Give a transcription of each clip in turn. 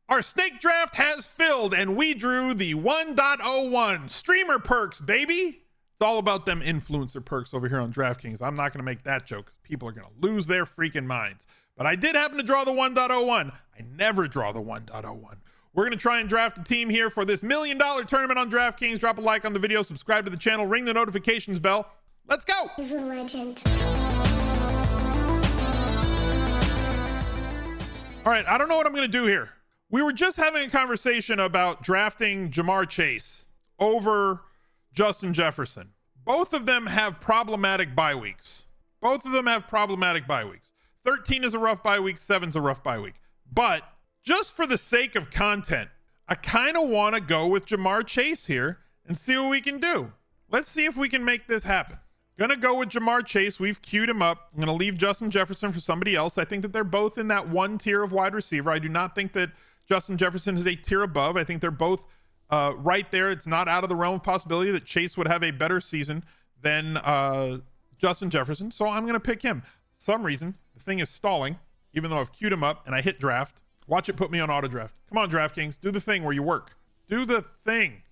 Our snake draft has filled, and we drew the 1.01 streamer perks, baby. It's all about them influencer perks over here on DraftKings. I'm not going to make that joke because people are going to lose their freaking minds. But I did happen to draw the 1.01. I never draw the 1.01. We're going to try and draft a team here for this $1 million tournament on DraftKings. Drop a like on the video, subscribe to the channel, ring the notifications bell. Let's go. He's a legend. All right, I don't know what I'm going to do here. We were just having a conversation about drafting Ja'Marr Chase over Justin Jefferson. Both of them have problematic bye weeks. 13 is a rough bye week, 7's a rough bye week. But just for the sake of content, I kind of want to go with Ja'Marr Chase here and see what we can do. Let's see if we can make this happen. Gonna go with Ja'Marr Chase. We've queued him up. I'm gonna leave Justin Jefferson for somebody else. I think that they're both in that one tier of wide receiver. I do not think that Justin Jefferson is a tier above. I think they're both right there. It's not out of the realm of possibility that Chase would have a better season than Justin Jefferson. So I'm gonna pick him. For some reason, the thing is stalling, even though I've queued him up and I hit draft. Watch it put me on auto draft. Come on, DraftKings. Do the thing where you work. Do the thing.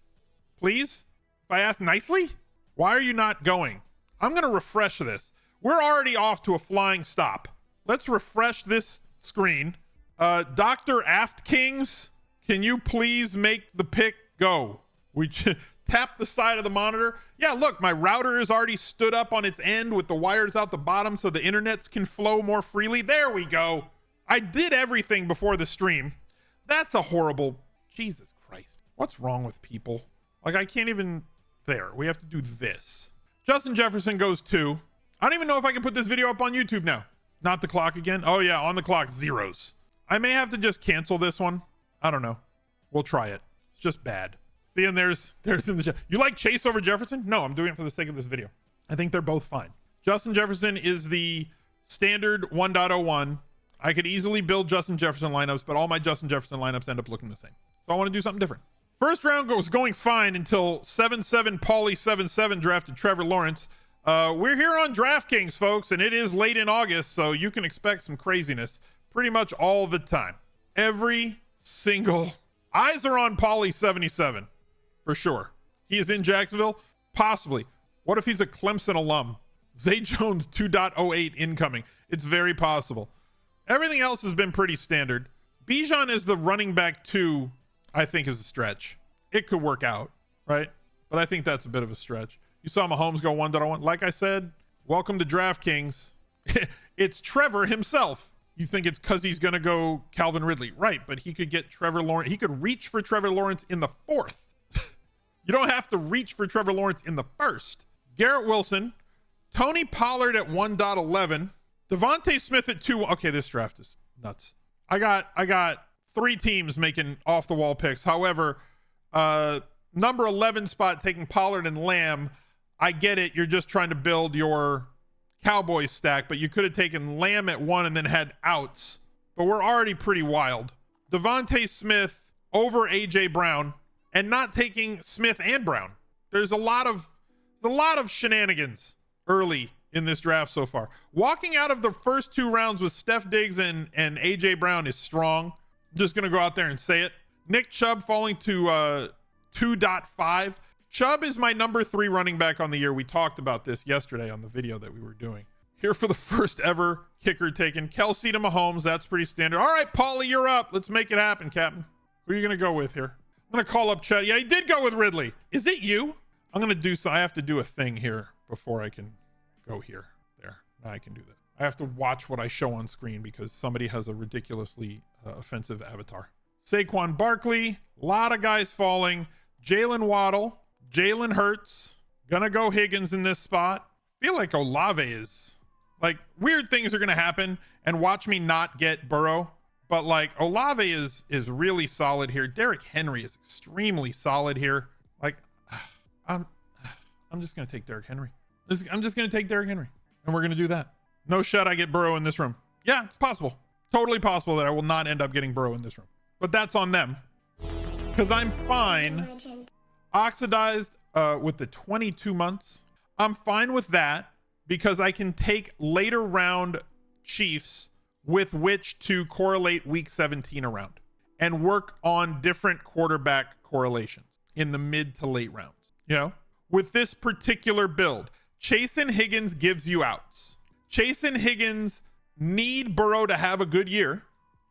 Please? If I ask nicely? Why are you not going? I'm going to refresh this. We're already off to a flying stop. Let's refresh this screen. Dr. Aftkings, can you please make the pick go? We tap the side of the monitor. Yeah, look, my router is already stood up on its end with the wires out the bottom so the internets can flow more freely. There we go. I did everything before the stream. That's a horrible... Jesus Christ. What's wrong with people? Like, I can't even... There. We have to do this. Justin Jefferson goes 2. I don't even know if I can put this video up on YouTube now. Not the clock again. Oh yeah, on the clock, zeros. I may have to just cancel this one. I don't know. We'll try it. It's just bad. See, and there's in the chat. You like Chase over Jefferson? No, I'm doing it for the sake of this video. I think they're both fine. Justin Jefferson is the standard 1.01. I could easily build Justin Jefferson lineups, but all my Justin Jefferson lineups end up looking the same. So I want to do something different. First round was going fine until 7-7 Pauly 7-7 drafted Trevor Lawrence. We're here on DraftKings, folks, and it is late in August, so you can expect some craziness pretty much all the time. Every single... Eyes are on Pauly 77, for sure. He is in Jacksonville? Possibly. What if he's a Clemson alum? Zay Jones 2.08 incoming. It's very possible. Everything else has been pretty standard. Bijan is the running back 2... I think is a stretch. It could work out, right? But I think that's a bit of a stretch. You saw Mahomes go 1.01. Like I said, welcome to DraftKings. It's Trevor himself. You think it's because he's going to go Calvin Ridley. Right, but he could get Trevor Lawrence. He could reach for Trevor Lawrence in the 4th. You don't have to reach for Trevor Lawrence in the 1st. Garrett Wilson. Tony Pollard at 1.11. Devontae Smith at 2. Okay, this draft is nuts. I got 3 teams making off the wall picks. However, number 11 spot taking Pollard and Lamb. I get it. You're just trying to build your Cowboys stack, but you could have taken Lamb at 1 and then had outs. But we're already pretty wild. Devontae Smith over AJ Brown and not taking Smith and Brown. There's a lot of shenanigans early in this draft so far. Walking out of the first 2 rounds with Steph Diggs and AJ Brown is strong. I'm just going to go out there and say it. Nick Chubb falling to 2.5. Chubb is my number 3 running back on the year. We talked about this yesterday on the video that we were doing. Here for the first ever kicker taken. Kelsey to Mahomes. That's pretty standard. All right, Paulie, you're up. Let's make it happen, Captain. Who are you going to go with here? I'm going to call up Chet. Yeah, he did go with Ridley. Is it you? I'm going to do so. I have to do a thing here before I can go here. There. Now I can do that. I have to watch what I show on screen because somebody has a ridiculously offensive avatar. Saquon Barkley, a lot of guys falling. Jalen Waddle, Jalen Hurts. Gonna go Higgins in this spot. Feel like Olave is like weird things are gonna happen and watch me not get Burrow. But like Olave is really solid here. Derrick Henry is extremely solid here. Like I'm just gonna take Derrick Henry. I'm just gonna take Derrick Henry, and we're gonna do that. No shot I get Burrow in this room. Yeah, it's possible. Totally possible that I will not end up getting Burrow in this room. But that's on them. Because I'm fine. Oxidized with the 22 months. I'm fine with that because I can take later round Chiefs with which to correlate week 17 around. and work on different quarterback correlations in the mid to late rounds. With this particular build, Chase and Higgins gives you outs. Chase and Higgins need Burrow to have a good year,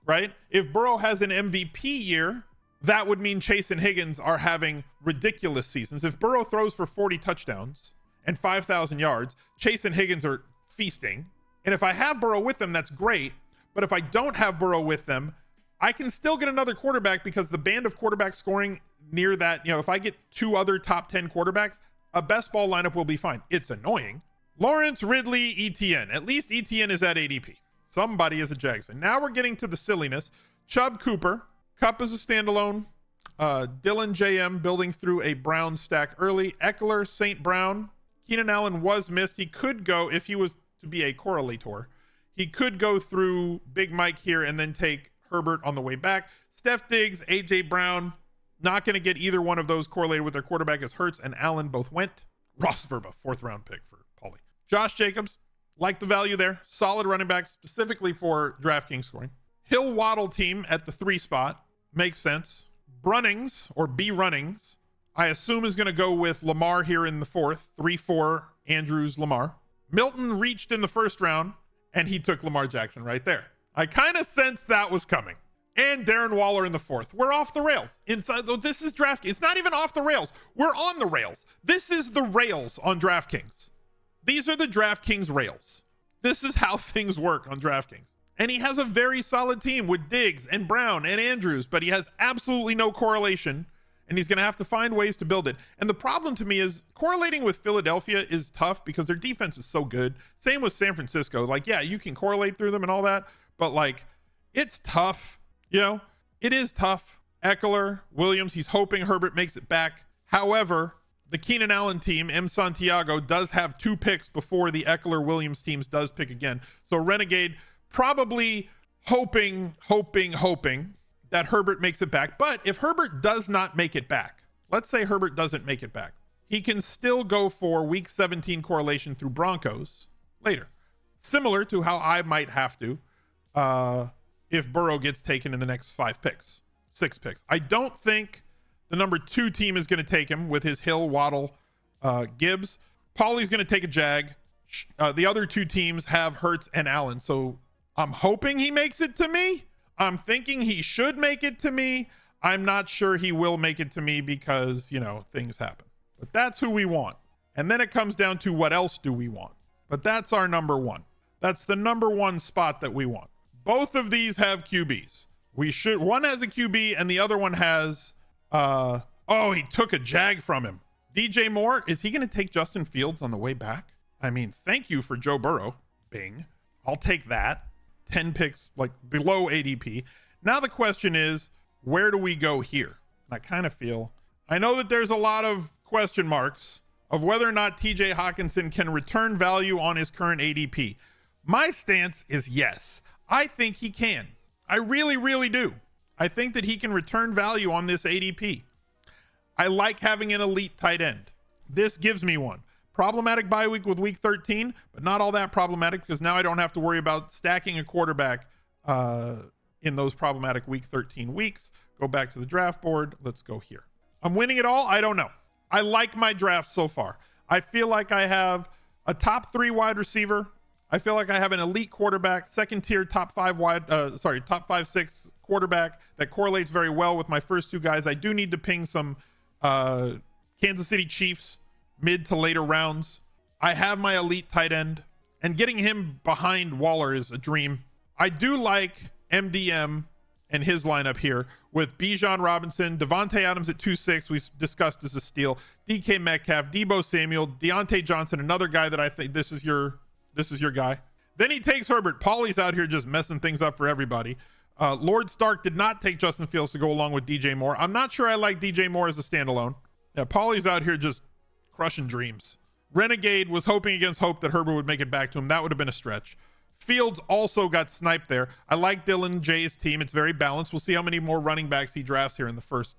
right? If Burrow has an MVP year, that would mean Chase and Higgins are having ridiculous seasons. If Burrow throws for 40 touchdowns and 5,000 yards, Chase and Higgins are feasting. And if I have Burrow with them, that's great. But if I don't have Burrow with them, I can still get another quarterback because the band of quarterback scoring near that, if I get 2 other top 10 quarterbacks, a best ball lineup will be fine. It's annoying. Lawrence, Ridley, Etienne. At least Etienne is at ADP. Somebody is a Jags fan. Now we're getting to the silliness. Chubb, Cooper. Kupp is a standalone. Dylan, JM building through a Brown stack early. Eckler, St. Brown. Keenan Allen was missed. He could go, if he was to be a correlator, he could go through Big Mike here and then take Herbert on the way back. Steph Diggs, AJ Brown. Not going to get either one of those correlated with their quarterback as Hurts and Allen both went. Ross Verba, 4th round pick for Paulie. Josh Jacobs, like the value there. Solid running back specifically for DraftKings scoring. Hill Waddle team at the 3 spot. Makes sense. Brunnings or B Runnings, I assume is going to go with Lamar here in the 4th. 3-4 Andrews Lamar. Milton reached in the 1st round and he took Lamar Jackson right there. I kind of sensed that was coming. And Darren Waller in the 4th. We're off the rails. This is DraftKings. It's not even off the rails. We're on the rails. This is the rails on DraftKings. These are the DraftKings rails. This is how things work on DraftKings. And he has a very solid team with Diggs and Brown and Andrews, but he has absolutely no correlation, and he's going to have to find ways to build it. And the problem to me is correlating with Philadelphia is tough because their defense is so good. Same with San Francisco. Yeah, you can correlate through them and all that, but it's tough. It is tough. Eckler, Williams, he's hoping Herbert makes it back. However, the Keenan Allen team, M. Santiago, does have 2 picks before the Eckler-Williams teams does pick again. So Renegade probably hoping that Herbert makes it back. But if Herbert does not make it back, let's say Herbert doesn't make it back, he can still go for week 17 correlation through Broncos later. Similar to how I might have to if Burrow gets taken in the next 5 picks, 6 picks. I don't think the number 2 team is going to take him with his Hill, Waddle, Gibbs. Paulie's going to take a Jag. The other 2 teams have Hurts and Allen. So I'm hoping he makes it to me. I'm thinking he should make it to me. I'm not sure he will make it to me because, things happen. But that's who we want. And then it comes down to what else do we want? But that's our number 1. That's the number 1 spot that we want. Both of these have QBs. One has a QB and the other one has, he took a Jag from him. DJ Moore, is he going to take Justin Fields on the way back? I mean, thank you for Joe Burrow. Bing. I'll take that. 10 picks, below ADP. Now the question is, where do we go here? And I know that there's a lot of question marks of whether or not TJ Hawkinson can return value on his current ADP. My stance is yes. I think he can. I really, really do. I think that he can return value on this ADP. I like having an elite tight end. This gives me one. Problematic bye week with week 13, but not all that problematic because now I don't have to worry about stacking a quarterback in those problematic week 13 weeks. Go back to the draft board. Let's go here. I'm winning it all. I don't know. I like my draft so far. I feel like I have a top 3 wide receiver. I feel like I have an elite quarterback, second tier, top 5, 6 quarterback that correlates very well with my first 2 guys. I do need to ping some Kansas City Chiefs mid to later rounds. I have my elite tight end, and getting him behind Waller is a dream. I do like MDM and his lineup here with Bijan Robinson, Devontae Adams at 2-6. We've discussed as a steal. DK Metcalf, Debo Samuel, Deontay Johnson, another guy that I think this is your guy. Then he takes Herbert. Paulie's out here just messing things up for everybody. Lord Stark did not take Justin Fields to go along with DJ Moore. I'm not sure I like DJ Moore as a standalone. Yeah, Paulie's out here just crushing dreams. Renegade was hoping against hope that Herbert would make it back to him. That would have been a stretch. Fields also got sniped there. I like Dylan J's team. It's very balanced. We'll see how many more running backs he drafts here in the first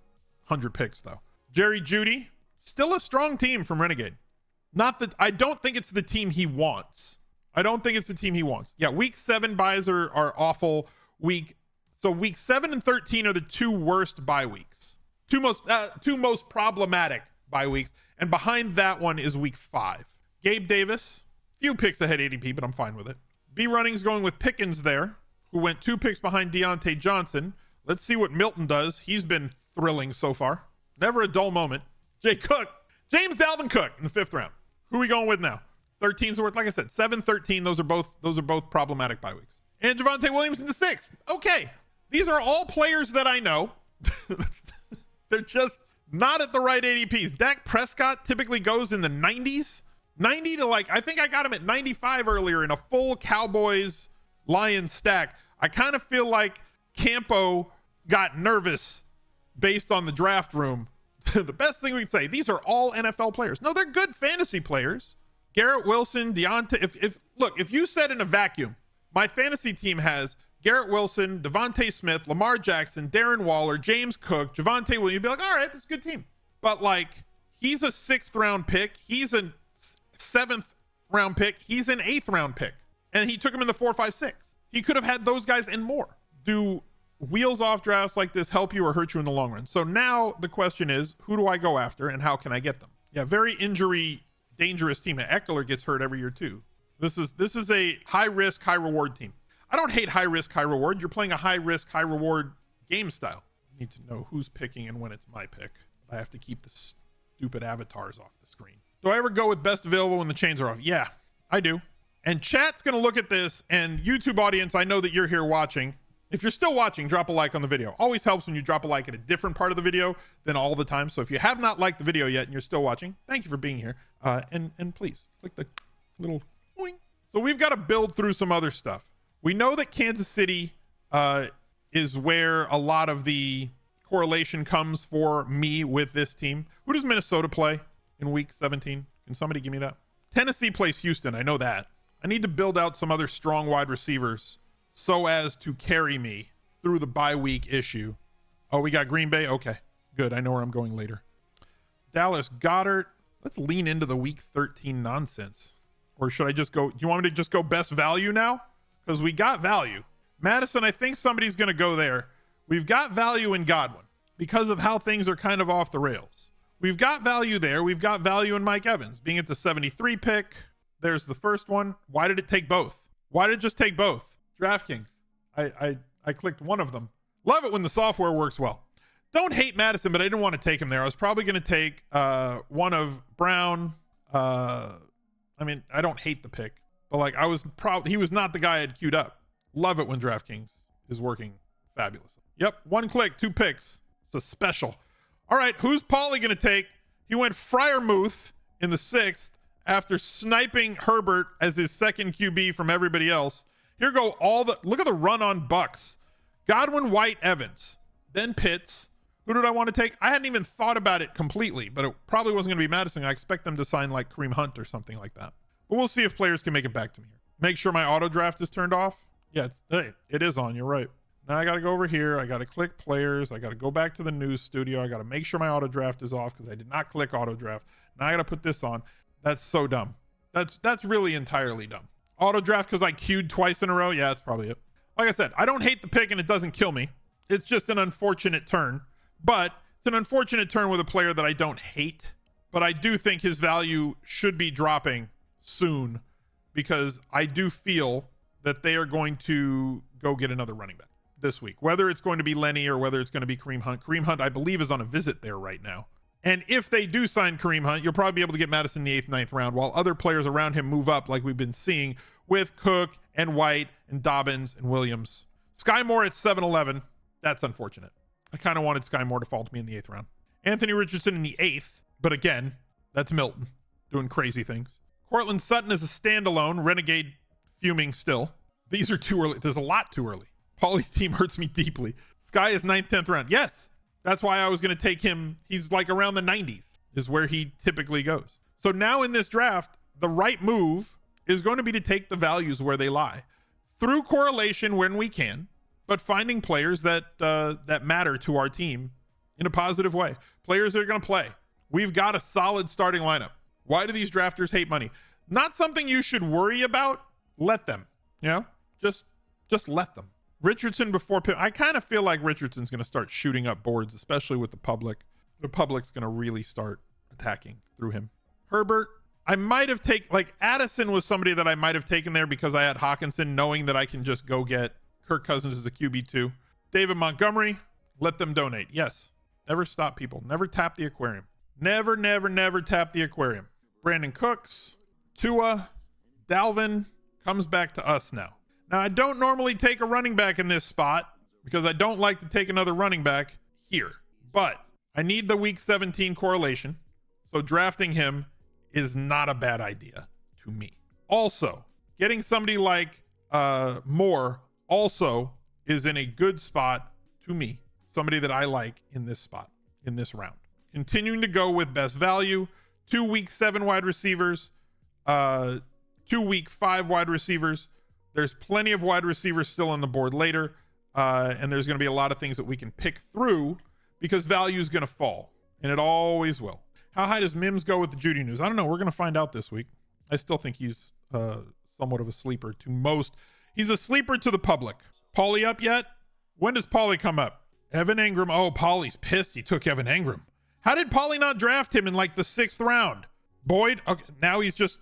100 picks, though. Jerry Jeudy, still a strong team from Renegade. Not that I don't think it's the team he wants. Yeah, week 7 buys are awful. Week So week 7 and 13 are the two worst bye weeks. Two most problematic bye weeks. And behind that one is week 5. Gabe Davis, few picks ahead ADP, but I'm fine with it. B Running's going with Pickens there, who went 2 picks behind Deontay Johnson. Let's see what Milton does. He's been thrilling so far. Never a dull moment. James Dalvin Cook in the 5th round. Who are we going with now? 13's the worth. Like I said, 7, 13. Those are both problematic bye weeks. And Javonte Williams in the 6th. Okay. These are all players that I know. They're just not at the right ADPs. Dak Prescott typically goes in the 90s. 90 to I think I got him at 95 earlier in a full Cowboys Lions stack. I kind of feel like Campo got nervous based on the draft room. The best thing we can say, these are all NFL players. No, they're good fantasy players. Garrett Wilson, Deontay. If you said in a vacuum, my fantasy team has Garrett Wilson, Devontae Smith, Lamar Jackson, Darren Waller, James Cook, Javonte Williams, you'd be like, all right, that's a good team. But he's a 6th round pick. He's a 7th round pick. He's an 8th round pick. And he took him in the 4, 5, 6. He could have had those guys and more. Do wheels off drafts like this help you or hurt you in the long run? So now the question is, who do I go after and how can I get them? Yeah, very injury dangerous team. Eckler gets hurt every year too. This is a high risk, high reward team. I don't hate high risk, high reward. You're playing a high risk, high reward game style. I need to know who's picking and when it's my pick. I have to keep the stupid avatars off the screen. Do I ever go with best available when the chains are off? Yeah, I do. And chat's going to look at this, and YouTube audience, I know that you're here watching. If you're still watching, drop a like on the video. Always helps when you drop a like at a different part of the video than all the time. So if you have not liked the video yet and you're still watching, thank you for being here. And please click the little boing. So we've got to build through some other stuff. We know that Kansas City is where a lot of the correlation comes for me with this team. Who does Minnesota play in week 17? Can somebody give me that? Tennessee plays Houston. I know that. I need to build out some other strong wide receivers so as to carry me through the bye week issue. Oh, we got Green Bay? Okay, good. I know where I'm going later. Dallas Goedert. Let's lean into the week 13 nonsense. Or should I just go? Do you want me to just go best value now? Because we got value. Madison, I think somebody's going to go there. We've got value in Godwin because of how things are kind of off the rails. We've got value there. We've got value in Mike Evans being at the 73 pick. There's the first one. Why did it take both? Why did it just take both? DraftKings. I clicked one of them. Love it when the software works well. Don't hate Madison, but I didn't want to take him there. I was probably going to take one of Brown. I mean, I don't hate the pick, but he was not the guy I had queued up. Love it when DraftKings is working fabulously. Yep, 1 click, 2 picks. It's a special. All right, who's Paulie going to take? He went Freiermuth in the 6th after sniping Herbert as his second QB from everybody else. Here go look at the run on Bucks. Godwin, White, Evans, then Pitts. Who did I want to take? I hadn't even thought about it completely, but it probably wasn't going to be Madison. I expect them to sign like Kareem Hunt or something like that. But we'll see if players can make it back to me here. Make sure my auto draft is turned off. Yeah, it is on. You're right. Now I got to go over here. I got to click players. I got to go back to the news studio. I got to make sure my auto draft is off because I did not click auto draft. Now I got to put this on. That's so dumb. That's really entirely dumb. Auto draft because I queued twice in a row. Yeah, that's probably it. Like I said, I don't hate the pick and it doesn't kill me. It's just an unfortunate turn. But it's an unfortunate turn with a player that I don't hate. But I do think his value should be dropping soon because I do feel that they are going to go get another running back this week. Whether it's going to be Lenny or whether it's going to be Kareem Hunt. Kareem Hunt, I believe, is on a visit there right now. And if they do sign Kareem Hunt, you'll probably be able to get Madison in the 8th, 9th round while other players around him move up like we've been seeing with Cook and White and Dobbins and Williams. Sky Moore at 7-11. That's unfortunate. I kind of wanted Sky Moore to fall to me in the 8th round. Anthony Richardson in the 8th. But again, that's Milton doing crazy things. Cortland Sutton is a standalone. Renegade fuming still. These are too early. There's a lot too early. Paulie's team hurts me deeply. Sky is 9th, 10th round. Yes. That's why I was going to take him. He's like around the 90s is where he typically goes. So now in this draft, the right move is going to be to take the values where they lie through correlation when we can, but finding players that matter to our team in a positive way. Players that are going to play. We've got a solid starting lineup. Why do these drafters hate money? Not something you should worry about. Let them, just let them. Richardson before Pitt. I kind of feel like Richardson's going to start shooting up boards, especially with the public. The public's going to really start attacking through him. Herbert, I might have taken, like, Addison was somebody that I might have taken there because I had Hawkinson, knowing that I can just go get Kirk Cousins as a QB2. David Montgomery, let them donate. Yes. Never stop people. Never tap the aquarium. Never, never, never tap the aquarium. Brandon Cooks, Tua, Dalvin comes back to us now. Now, I don't normally take a running back in this spot because I don't like to take another running back here. But I need the week 17 correlation. So drafting him is not a bad idea to me. Also, getting somebody like Moore also is in a good spot to me. Somebody that I like in this spot, in this round. Continuing to go with best value. 2 week 7 wide receivers. 2 week 5 wide receivers. There's plenty of wide receivers still on the board later. And there's going to be a lot of things that we can pick through because value is going to fall. And it always will. How high does Mims go with the Judy news? I don't know. We're going to find out this week. I still think he's somewhat of a sleeper to most. He's a sleeper to the public. Paulie up yet? When does Paulie come up? Evan Engram. Oh, Paulie's pissed he took Evan Engram. How did Paulie not draft him in like the 6th round? Boyd? Okay, now he's just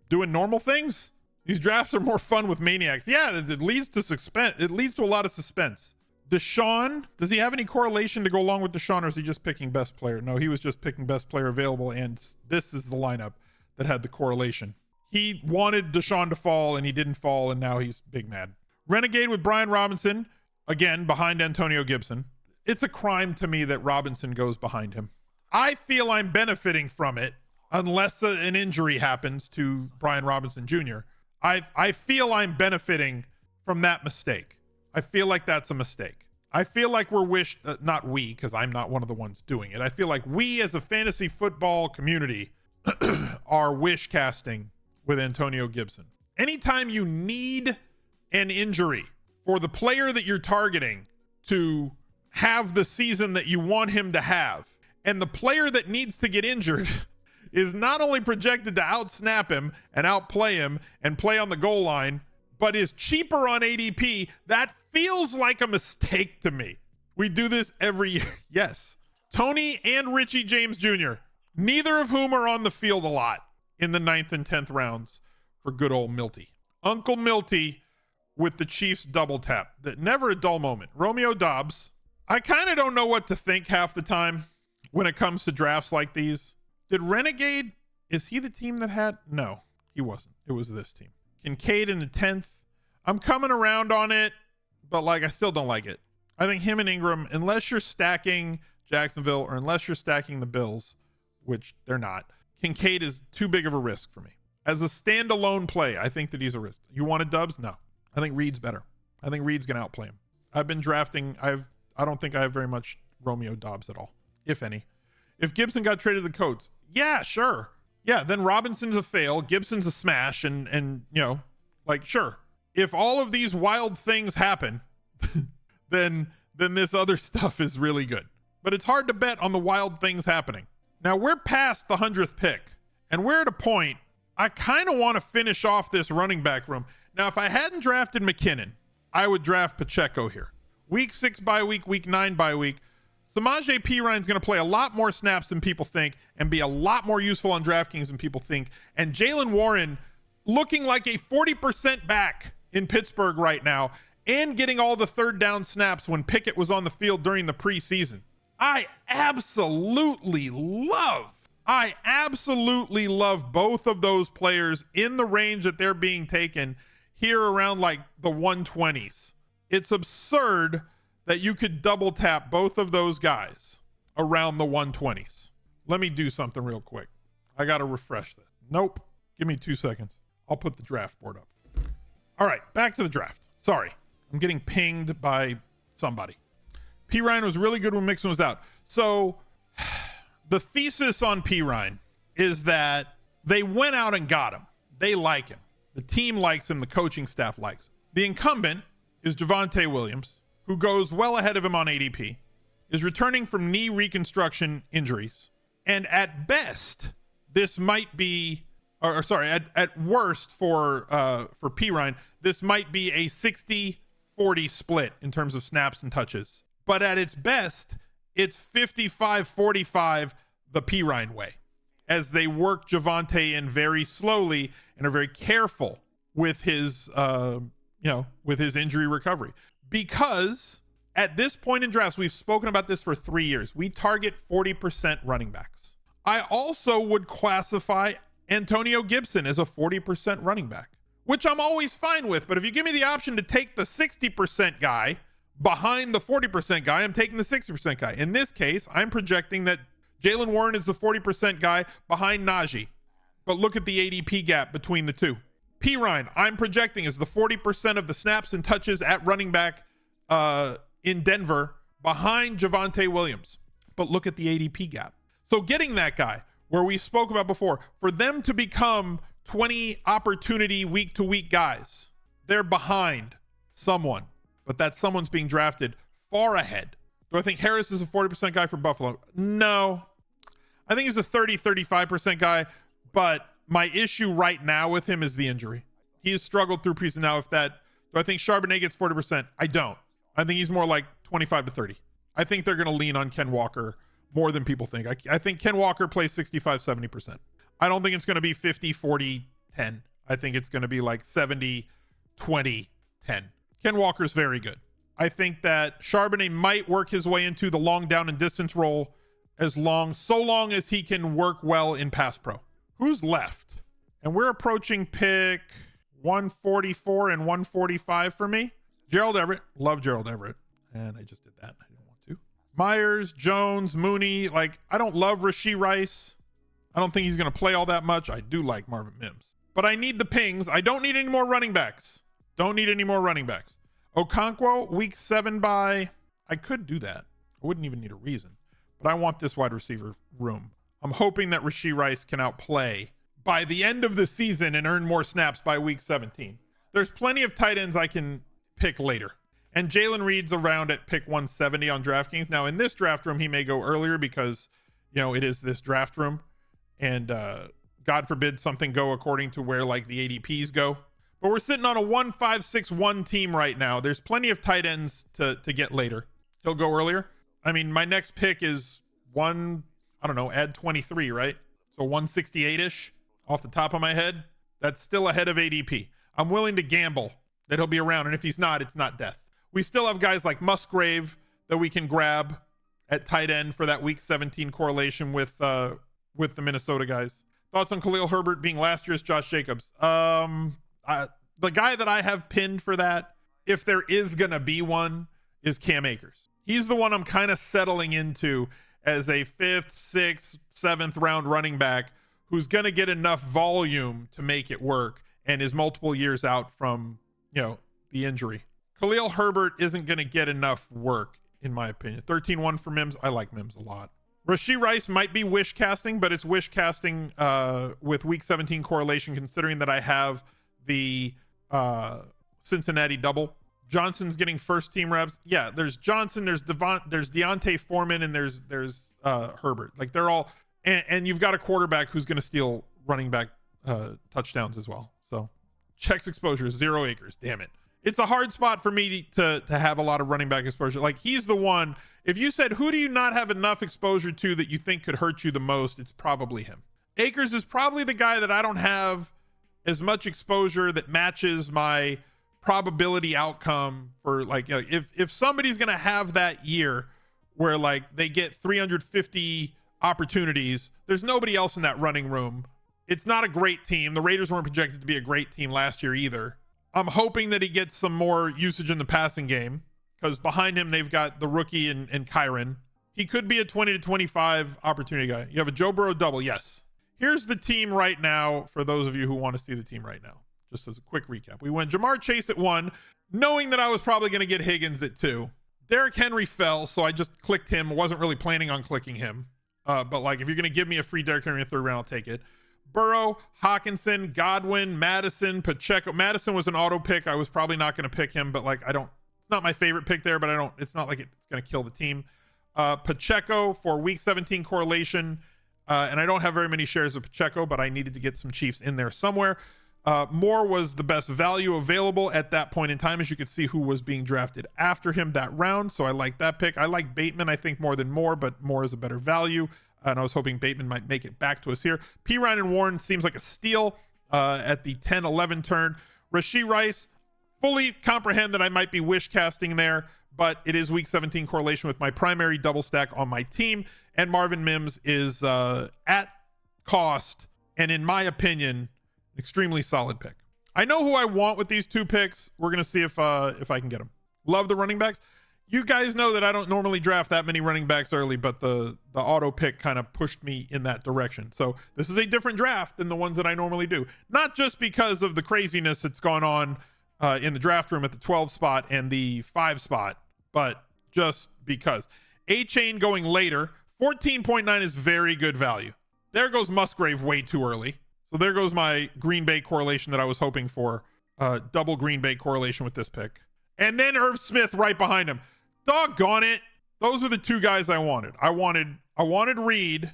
doing normal things? These drafts are more fun with maniacs. Yeah, it leads to suspense. It leads to a lot of suspense. Deshaun, does he have any correlation to go along with Deshaun, or is he just picking best player? No, he was just picking best player available, and this is the lineup that had the correlation. He wanted Deshaun to fall, and he didn't fall, and now he's big mad. Renegade with Brian Robinson, again, behind Antonio Gibson. It's a crime to me that Robinson goes behind him. I feel I'm benefiting from it unless an injury happens to Brian Robinson Jr. I feel I'm benefiting from that mistake. I feel like that's a mistake. I feel like we're not we, because I'm not one of the ones doing it. I feel like we as a fantasy football community are wish casting with Antonio Gibson. Anytime you need an injury for the player that you're targeting to have the season that you want him to have, and the player that needs to get injured is not only projected to outsnap him and outplay him and play on the goal line, but is cheaper on ADP, that feels like a mistake to me. We do this every year. Yes. Tony and Richie James Jr., neither of whom are on the field a lot in the 9th and 10th rounds for good old Milty. Uncle Milty with the Chiefs double tap. Never a dull moment. Romeo Dobbs. I kind of don't know what to think half the time when it comes to drafts like these. Did Renegade, is he the team that had? No, he wasn't. It was this team. Kincaid in the 10th. I'm coming around on it, but like I still don't like it. I think him and Ingram, unless you're stacking Jacksonville or unless you're stacking the Bills, which they're not, Kincaid is too big of a risk for me. As a standalone play, I think that he's a risk. You wanted Dubs? No. I think Reed's better. I think Reed's going to outplay him. I've been drafting. I don't think I have very much Romeo Dobbs at all, if any. If Gibson got traded to the Colts, yeah, sure. Yeah, then Robinson's a fail, Gibson's a smash, and you know, like, sure. If all of these wild things happen, then this other stuff is really good. But it's hard to bet on the wild things happening. Now, we're past the 100th pick, and we're at a point I kind of want to finish off this running back room. Now, if I hadn't drafted McKinnon, I would draft Pacheco here. Week 6 bye week, week 9 bye week. Samaje Perine's going to play a lot more snaps than people think and be a lot more useful on DraftKings than people think. And Jaylen Warren looking like a 40% back in Pittsburgh right now and getting all the third down snaps when Pickett was on the field during the preseason. I absolutely love both of those players in the range that they're being taken here around like the 120s. It's absurd that you could double tap both of those guys around the 120s. Let me do something real quick. I got to refresh that. Nope. Give me 2 seconds. I'll put the draft board up. All right, back to the draft. Sorry. I'm getting pinged by somebody. P. Ryan was really good when Mixon was out. So the thesis on P. Ryan is that they went out and got him. They like him. The team likes him. The coaching staff likes him. The incumbent is Javonte Williams, who goes well ahead of him on ADP, is returning from knee reconstruction injuries. And at best, this might be, at worst for P. Ryan, this might be a 60 60-40 split in terms of snaps and touches. But at its best, it's 55-45 the Pirine way, as they work Javonte in very slowly and are very careful with his, with his injury recovery. Because at this point in drafts, we've spoken about this for 3 years. We target 40% running backs. I also would classify Antonio Gibson as a 40% running back, which I'm always fine with. But if you give me the option to take the 60% guy behind the 40% guy, I'm taking the 60% guy. In this case, I'm projecting that Jaylen Warren is the 40% guy behind Najee. But look at the ADP gap between the two. Pirine, I'm projecting is the 40% of the snaps and touches at running back in Denver behind Javonte Williams. But look at the ADP gap. So getting that guy, where we spoke about before, for them to become 20 opportunity week-to-week guys, they're behind someone. But that someone's being drafted far ahead. Do I think Harris is a 40% guy for Buffalo? No. I think he's a 35% guy, but my issue right now with him is the injury. He has struggled through preseason. Now, do I think Charbonnet gets 40%? I don't. I think he's more like 25-30. I think they're going to lean on Ken Walker more than people think. I think Ken Walker plays 65-70%. I don't think it's going to be 50-40-10. I think it's going to be like 70-20-10. Ken Walker's very good. I think that Charbonnet might work his way into the long down and distance role so long as he can work well in pass pro. Who's left? And we're approaching pick 144 and 145 for me. Gerald Everett. Love Gerald Everett. And I just did that. I didn't want to. Myers, Jones, Mooney. I don't love Rashee Rice. I don't think he's going to play all that much. I do like Marvin Mims. But I need the pings. I don't need any more running backs. Okonkwo, week 7 bye. I could do that. I wouldn't even need a reason. But I want this wide receiver room. I'm hoping that Rashee Rice can outplay by the end of the season and earn more snaps by week 17. There's plenty of tight ends I can pick later. And Jalen Reed's around at pick 170 on DraftKings. Now, in this draft room, he may go earlier because, it is this draft room. And God forbid something go according to where, the ADPs go. But we're sitting on a 1-5-6-1 team right now. There's plenty of tight ends to get later. He'll go earlier. I mean, my next pick is add 23, right? So 168-ish off the top of my head. That's still ahead of ADP. I'm willing to gamble that he'll be around. And if he's not, it's not death. We still have guys like Musgrave that we can grab at tight end for that week 17 correlation with the Minnesota guys. Thoughts on Khalil Herbert being last year's Josh Jacobs? The guy that I have pinned for that, if there is going to be one, is Cam Akers. He's the one I'm kind of settling into as a 5th, 6th, 7th round running back who's going to get enough volume to make it work and is multiple years out from, the injury. Khalil Herbert isn't going to get enough work, in my opinion. 13-1 for Mims. I like Mims a lot. Rashee Rice might be wish casting, but it's wish casting with week 17 correlation, considering that I have the Cincinnati double. Johnson's getting first team reps. Yeah, there's Johnson, there's Deontay Foreman, and there's Herbert. They're all, and you've got a quarterback who's going to steal running back touchdowns as well. So checks exposure 0 acres. Damn it. It's a hard spot for me to have a lot of running back exposure. He's the one. If you said, who do you not have enough exposure to that you think could hurt you the most? It's probably him. Akers is probably the guy that I don't have as much exposure that matches my probability outcome for if somebody's going to have that year where they get 350 opportunities, there's nobody else in that running room. It's not a great team. The Raiders weren't projected to be a great team last year either. I'm hoping that he gets some more usage in the passing game because behind him, they've got the rookie and Kyron. He could be a 20 to 25 opportunity guy. You have a Joe Burrow double. Yes. Here's the team right now for those of you who want to see the team right now. Just as a quick recap. We went Jamar Chase at 1, knowing that I was probably going to get Higgins at 2. Derrick Henry fell, so I just clicked him. Wasn't really planning on clicking him. But if you're going to give me a free Derrick Henry in the 3rd round, I'll take it. Burrow, Hawkinson, Godwin, Madison, Pacheco. Madison was an auto pick. I was probably not going to pick him, but it's not my favorite pick there, but it's not like it's going to kill the team. Pacheco for week 17 correlation. And I don't have very many shares of Pacheco, but I needed to get some Chiefs in there somewhere. Moore was the best value available at that point in time, as you could see who was being drafted after him that round. So I like that pick. I like Bateman, I think, more than Moore, but Moore is a better value. And I was hoping Bateman might make it back to us here. Pirine and Warren seems like a steal at the 10-11 turn. Rashee Rice, fully comprehend that I might be wish casting there, but it is week 17 correlation with my primary double stack on my team. And Marvin Mims is at cost, and in my opinion, extremely solid pick. I know who I want with these two picks. We're going to see if I can get them. Love the running backs. You guys know that I don't normally draft that many running backs early, but the auto pick kind of pushed me in that direction. So this is a different draft than the ones that I normally do. Not just because of the craziness that's gone on in the draft room at the 12 spot and the 5 spot, but just because. A-Chain going later. 14.9 is very good value. There goes Musgrave way too early. So there goes my Green Bay correlation that I was hoping for. Double Green Bay correlation with this pick. And then Irv Smith right behind him. Doggone it. Those are the two guys I wanted. I wanted Reed,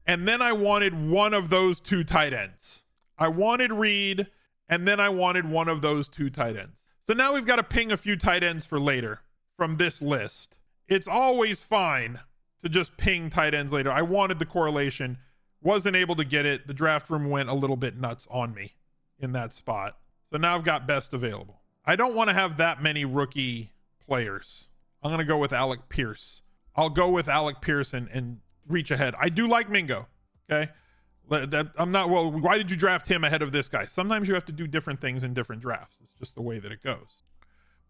and then I wanted one of those two tight ends. I wanted Reed, and then I wanted one of those two tight ends. So now we've got to ping a few tight ends for later from this list. It's always fine to just ping tight ends later. I wanted the correlation. Wasn't able to get it. The draft room went a little bit nuts on me in that spot. So now I've got best available. I don't want to have that many rookie players. I'm going to go with Alec Pierce. I'll go with Alec Pierce and reach ahead. I do like Mingo. Okay. I'm not, well, why did you draft him ahead of this guy? Sometimes you have to do different things in different drafts. It's just the way that it goes.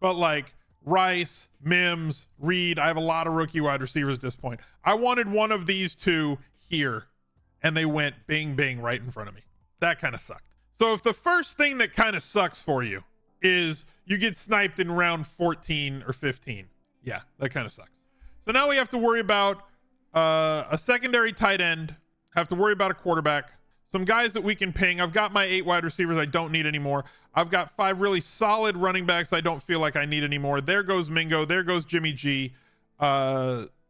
But like Rice, Mims, Reed, I have a lot of rookie wide receivers at this point. I wanted one of these two here, and they went bing, bing right in front of me. That kind of sucked. So if the first thing that kind of sucks for you is you get sniped in round 14 or 15, yeah, that kind of sucks. So now we have to worry about a secondary tight end, have to worry about a quarterback, some guys that we can ping. I've got my 8 wide receivers I don't need anymore. I've got 5 really solid running backs I don't feel like I need anymore. There goes Mingo. There goes Jimmy G.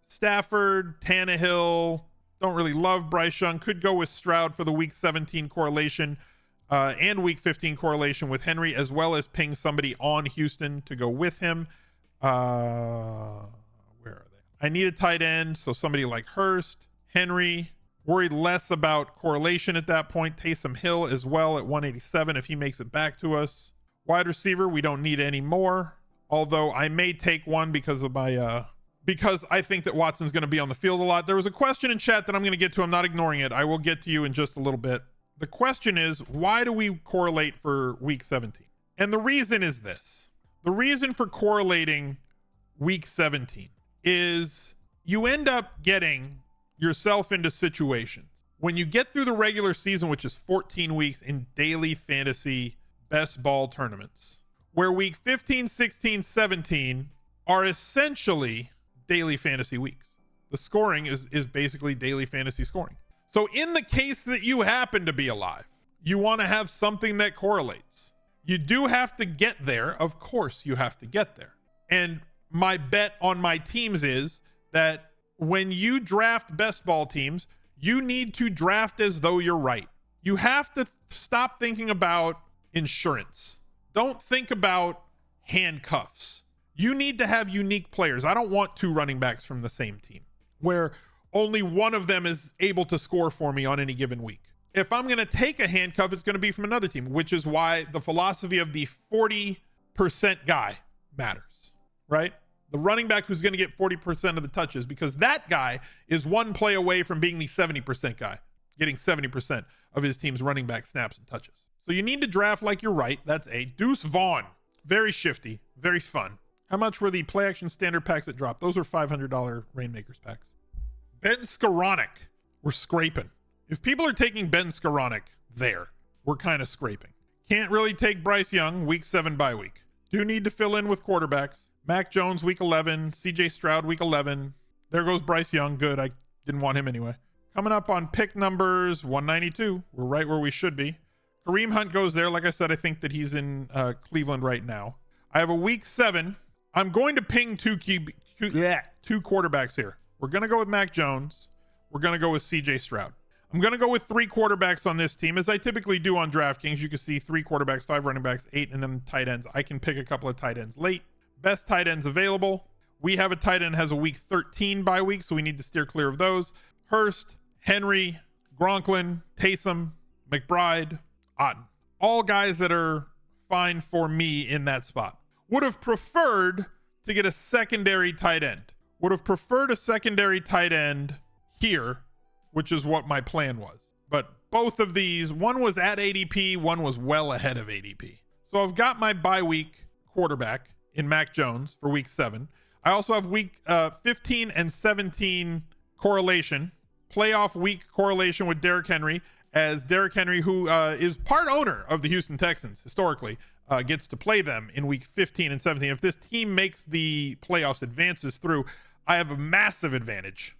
Stafford, Tannehill. Don't really love Bryce Young. Could go with Stroud for the week 17 correlation and week 15 correlation with Henry, as well as ping somebody on Houston to go with him. Where are they? I need a tight end, so somebody like Hurst, Henry. Worried less about correlation at that point. Taysom Hill as well at 187 if he makes it back to us. Wide receiver, we don't need any more. Although I may take one because of my because I think that Watson's going to be on the field a lot. There was a question in chat that I'm going to get to. I'm not ignoring it. I will get to you in just a little bit. The question is, why do we correlate for week 17? And the reason is this. The reason for correlating week 17 is you end up getting yourself into situations when you get through the regular season, which is 14 weeks in daily fantasy best ball tournaments, where week 15, 16, 17 are essentially daily fantasy weeks. The scoring is basically daily fantasy scoring. So in the case that you happen to be alive, you want to have something that correlates. You do have to get there. Of course you have to get there. And my bet on my teams is that when you draft best ball teams, you need to draft as though you're right. You have to stop thinking about insurance. Don't think about handcuffs. You need to have unique players. I don't want 2 running backs from the same team where only one of them is able to score for me on any given week. If I'm going to take a handcuff, it's going to be from another team, which is why the philosophy of the 40% guy matters, right? The running back who's going to get 40% of the touches, because that guy is one play away from being the 70% guy, getting 70% of his team's running back snaps and touches. So you need to draft like you're right. That's a Deuce Vaughn. Very shifty, very fun. How much were the play action standard packs that dropped? Those are $500 Rainmakers packs. Ben Skoranek. We're scraping. If people are taking Ben Skoranek there, we're kind of scraping. Can't really take Bryce Young, week 7 bye week. Do need to fill in with quarterbacks. Mac Jones, week 11. CJ Stroud, week 11. There goes Bryce Young. Good. I didn't want him anyway. Coming up on pick numbers 192. We're right where we should be. Kareem Hunt goes there. Like I said, I think that he's in Cleveland right now. I have a week 7. I'm going to ping two quarterbacks here. We're going to go with Mac Jones. We're going to go with CJ Stroud. I'm going to go with 3 quarterbacks on this team, as I typically do on DraftKings. You can see 3 quarterbacks, 5 running backs, 8, and then tight ends. I can pick a couple of tight ends late. Best tight ends available. We have a tight end has a week 13 bye week, so we need to steer clear of those. Hurst, Henry, Gronklin, Taysom, McBride, Otten. All guys that are fine for me in that spot. Would have preferred to get a secondary tight end. Would have preferred a secondary tight end here, which is what my plan was. But both of these, one was at ADP, one was well ahead of ADP. So I've got my bye week quarterback in Mac Jones for week 7. I also have week 15 and 17 correlation, playoff week correlation with Derrick Henry, as Derrick Henry, who is part owner of the Houston Texans historically, gets to play them in week 15 and 17. If this team makes the playoffs, advances through, I have a massive advantage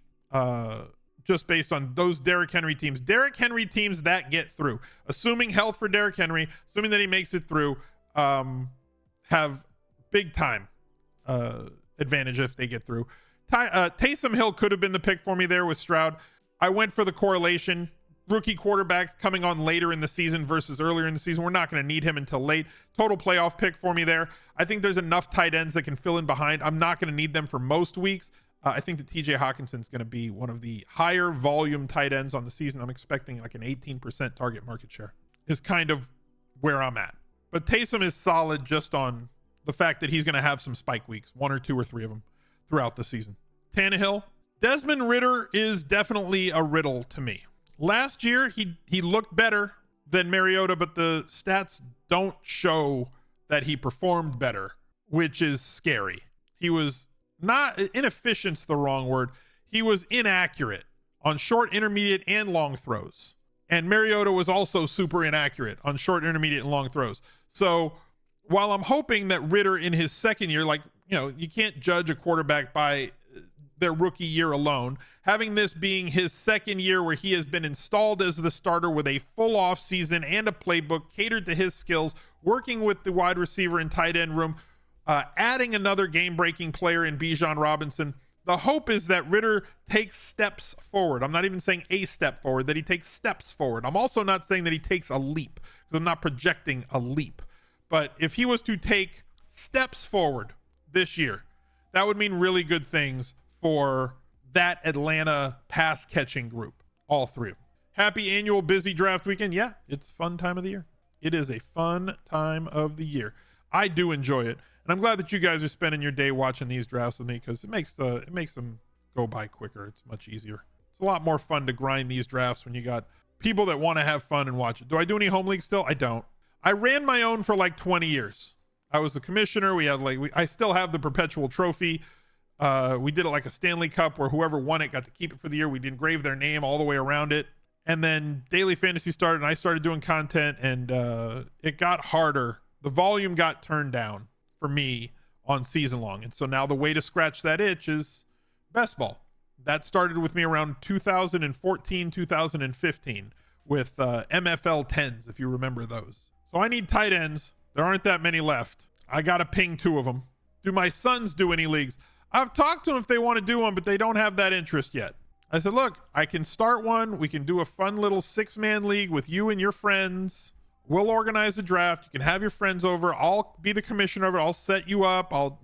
just based on those Derrick Henry teams. Derrick Henry teams that get through, assuming health for Derrick Henry, assuming that he makes it through, have big time advantage if they get through. Taysom Hill could have been the pick for me there with Stroud. I went for the correlation. Rookie quarterbacks coming on later in the season versus earlier in the season. We're not going to need him until late. Total playoff pick for me there. I think there's enough tight ends that can fill in behind. I'm not going to need them for most weeks. I think that TJ Hawkinson's going to be one of the higher volume tight ends on the season. I'm expecting like an 18% target market share is kind of where I'm at. But Taysom is solid just on the fact that he's going to have some spike weeks, 1 or 2 or 3 of them throughout the season. Tannehill. Desmond Ridder is definitely a riddle to me. Last year, he looked better than Mariota, but the stats don't show that he performed better, which is scary. He was not, inefficient's the wrong word. He was inaccurate on short, intermediate, and long throws. And Mariota was also super inaccurate on short, intermediate, and long throws. So while I'm hoping that Ridder in his second year, like, you know, you can't judge a quarterback by their rookie year alone, having this being his second year where he has been installed as the starter with a full off season and a playbook catered to his skills, working with the wide receiver and tight end room, adding another game-breaking player in Bijan Robinson. The hope is that Ridder takes steps forward. I'm not even saying a step forward, that he takes steps forward. I'm also not saying that he takes a leap, because I'm not projecting a leap. But if he was to take steps forward this year, that would mean really good things for that Atlanta pass catching group, all 3 of them. Happy annual busy draft weekend. Yeah, it's fun time of the year. It is a fun time of the year. I do enjoy it. And I'm glad that you guys are spending your day watching these drafts with me, because it makes them go by quicker. It's much easier. It's a lot more fun to grind these drafts when you got people that want to have fun and watch it. Do I do any home leagues still? I don't. I ran my own for like 20 years. I was the commissioner. We had I still have the perpetual trophy. We did it like a Stanley Cup where whoever won it got to keep it for the year. We'd engrave their name all the way around it. And then Daily Fantasy started, and I started doing content, and it got harder. The volume got turned down for me on season long. And so now the way to scratch that itch is best ball. That started with me around 2014, 2015 with MFL 10s, if you remember those. So I need tight ends. There aren't that many left. I got to ping 2 of them. Do my sons do any leagues? I've talked to them if they want to do one, but they don't have that interest yet. I said, look, I can start one. We can do a fun little 6-man league with you and your friends. We'll organize a draft. You can have your friends over. I'll be the commissioner of it. I'll set you up. I'll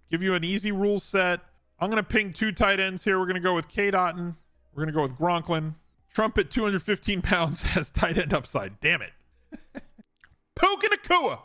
give you an easy rule set. I'm going to ping 2 tight ends here. We're going to go with Cade Otton. We're going to go with Gronklin. Trump at 215 pounds has tight end upside. Damn it. Puka Nacua.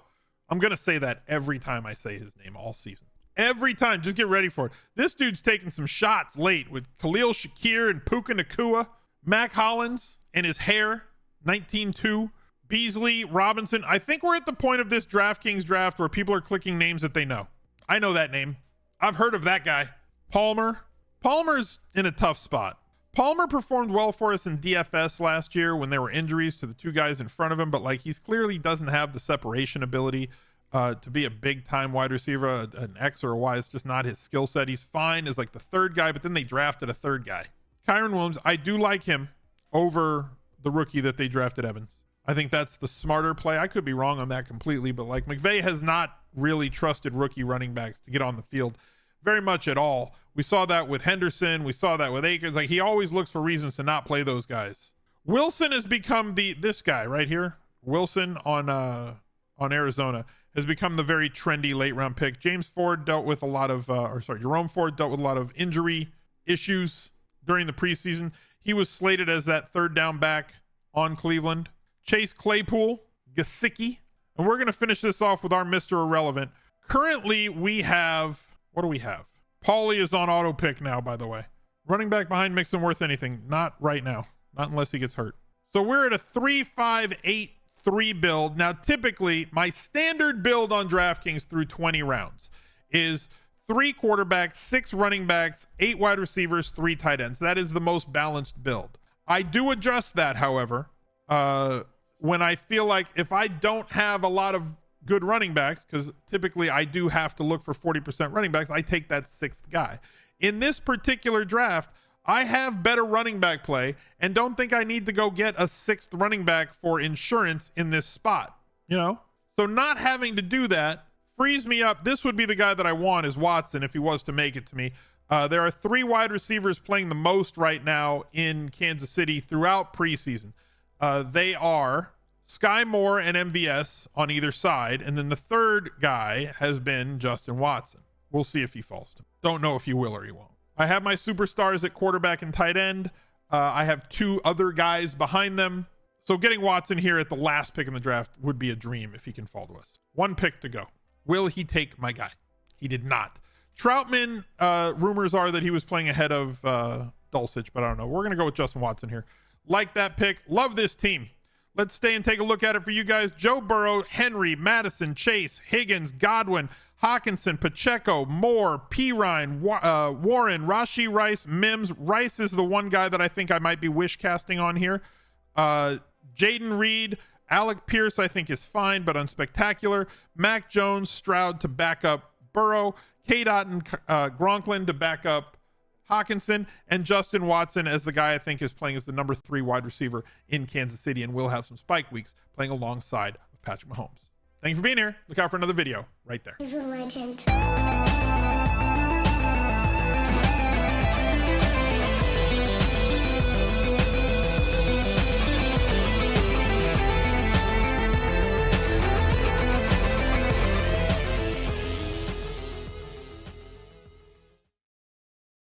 I'm going to say that every time I say his name all season. Every time. Just get ready for it. This dude's taking some shots late with Khalil Shakir and Puka Nacua. Mac Hollins and his hair. 19-2. Beasley, Robinson. I think we're at the point of this DraftKings draft where people are clicking names that they know. I know that name. I've heard of that guy. Palmer. Palmer's in a tough spot. Palmer performed well for us in DFS last year when there were injuries to the 2 guys in front of him, but like he's clearly doesn't have the separation ability to be a big time wide receiver, an X or a Y. It's just not his skill set. He's fine as like the 3rd guy, but then they drafted a 3rd guy. Kyron Williams, I do like him over the rookie that they drafted, Evans. I think that's the smarter play. I could be wrong on that completely, but like McVay has not really trusted rookie running backs to get on the field very much at all. We saw that with Henderson. We saw that with Akers. Like he always looks for reasons to not play those guys. Wilson has become this guy right here. Wilson on Arizona has become the very trendy late round pick. James Ford dealt with a lot of, Jerome Ford dealt with a lot of injury issues during the preseason. He was slated as that third down back on Cleveland. Chase Claypool, Gesicki. And we're going to finish this off with our Mr. Irrelevant. Currently, we have, what do we have? Paulie is on auto pick now, by the way. Running back behind Mixon worth anything? Not right now. Not unless he gets hurt. So we're at a 3-5-8-3 build. Now, typically, my standard build on DraftKings through 20 rounds is 3 quarterbacks, 6 running backs, 8 wide receivers, 3 tight ends. That is the most balanced build. I do adjust that, however, when I feel like if I don't have a lot of good running backs, because typically I do have to look for 40% running backs, I take that 6th guy. In this particular draft, I have better running back play and don't think I need to go get a 6th running back for insurance in this spot, you know? So not having to do that frees me up. This would be the guy that I want is Watson if he was to make it to me. There are 3 wide receivers playing the most right now in Kansas City throughout preseason. They are Sky Moore and MVS on either side. And then the third guy has been Justin Watson. We'll see if he falls to me. Don't know if he will or he won't. I have my superstars at quarterback and tight end. I have 2 other guys behind them. So getting Watson here at the last pick in the draft would be a dream if he can fall to us. 1 pick to go. Will he take my guy? He did not. Troutman, rumors are that he was playing ahead of Dulcich, but I don't know. We're going to go with Justin Watson here. Like that pick. Love this team. Let's stay and take a look at it for you guys. Joe Burrow, Henry, Madison, Chase, Higgins, Godwin, Hawkinson, Pacheco, Moore, Pirine, Warren, Rashee Rice, Mims. Rice is the one guy that I think I might be wish casting on here. Jaden Reed, Alec Pierce I think is fine but unspectacular. Mac Jones, Stroud to back up Burrow, K-Dot and Gronklin to back up Hawkinson, and Justin Watson as the guy I think is playing as the number 3 wide receiver in Kansas City and will have some spike weeks playing alongside of Patrick Mahomes. Thank you for being here. Look out for another video right there. He's a legend.